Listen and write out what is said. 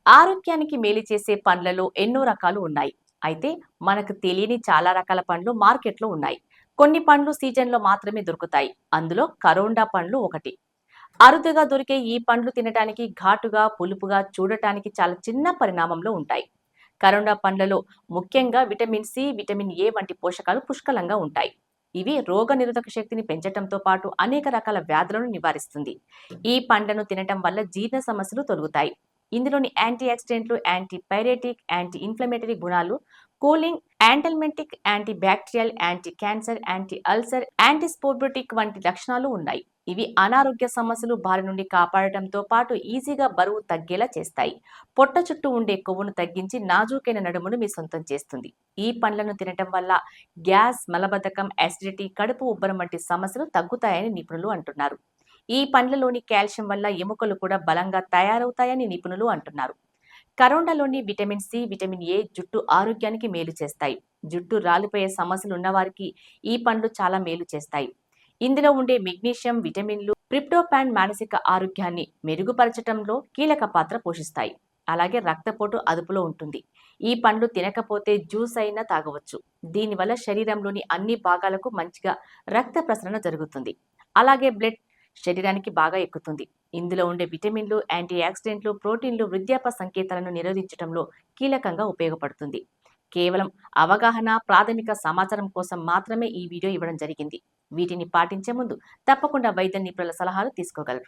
ఆరోగ్యానికి మేలు చేసే పండ్లలో ఎన్నో రకాలు ఉన్నాయి. అయితే మనకు తెలియని చాలా రకాల పండ్లు మార్కెట్లో ఉన్నాయి. కొన్ని పండ్లు సీజన్లో మాత్రమే దొరుకుతాయి. అందులో కరోండా పండ్లు ఒకటి. అరుదుగా దొరికే ఈ పండ్లు తినటానికి ఘాటుగా, పులుపుగా, చూడటానికి చాలా చిన్న పరిణామంలో ఉంటాయి. కరోండా పండ్లలో ముఖ్యంగా విటమిన్ సి, విటమిన్ ఏ వంటి పోషకాలు పుష్కలంగా ఉంటాయి. ఇవి రోగనిరోధక శక్తిని పెంచటంతో పాటు అనేక రకాల వ్యాధులను నివారిస్తుంది. ఈ పండ్లను తినటం వల్ల జీర్ణ సమస్యలు తొలగుతాయి. ఇందులోని యాంటీ ఆక్సిడెంట్లు, యాంటీ పైరేటిక్, యాంటీ ఇన్ఫ్లమేటరీ గుణాలు, cooling, anthelmintic, anti bacterial, anti cancer, anti ulcer, యాంటీస్పోర్బోటిక్ వంటి లక్షణాలు ఉన్నాయి. ఇవి అనారోగ్య సమస్యలు బారి నుండి కాపాడటంతో పాటు ఈజీగా బరువు తగ్గేలా చేస్తాయి. పొట్ట చుట్టూ ఉండే కొవ్వును తగ్గించి నాజూకైన నడుమును మీ సొంతం చేస్తుంది. ఈ పండ్లను తినటం వల్ల గ్యాస్, మలబద్ధకం, అసిడిటీ, కడుపు ఉబ్బరం వంటి సమస్యలు తగ్గుతాయని నిపుణులు అంటున్నారు. ఈ పండ్లలోని కాల్షియం వల్ల ఎముకలు కూడా బలంగా తయారవుతాయని నిపుణులు అంటున్నారు. కరోండాలోని విటమిన్ సి, విటమిన్ ఏ జుట్టు ఆరోగ్యానికి మేలు చేస్తాయి. జుట్టు రాలిపోయే సమస్యలు ఉన్నవారికి ఈ పండ్లు చాలా మేలు చేస్తాయి. ఇందులో ఉండే మెగ్నీషియం, విటమిన్లు, ట్రిప్టోపాన్ మానసిక ఆరోగ్యాన్ని మెరుగుపరచడంలో కీలక పాత్ర పోషిస్తాయి. అలాగే రక్తపోటు అదుపులో ఉంటుంది. ఈ పండ్లు తినకపోతే జ్యూస్ అయినా తాగవచ్చు. దీనివల్ల శరీరంలోని అన్ని భాగాలకు మంచిగా రక్త ప్రసరణ జరుగుతుంది. అలాగే బ్లడ్ శరీరానికి బాగా ఎక్కుతుంది. ఇందులో ఉండే విటమిన్లు, యాంటీ ఆక్సిడెంట్లు, ప్రోటీన్లు వృద్ధాప్య సంకేతాలను నిరోధించడంలో కీలకంగా ఉపయోగపడుతుంది. కేవలం అవగాహన, ప్రాథమిక సమాచారం కోసం మాత్రమే ఈ వీడియో ఇవ్వడం జరిగింది. వీటిని పాటించే ముందు తప్పకుండా వైద్య నిపుణుల సలహాలు తీసుకోగలరు.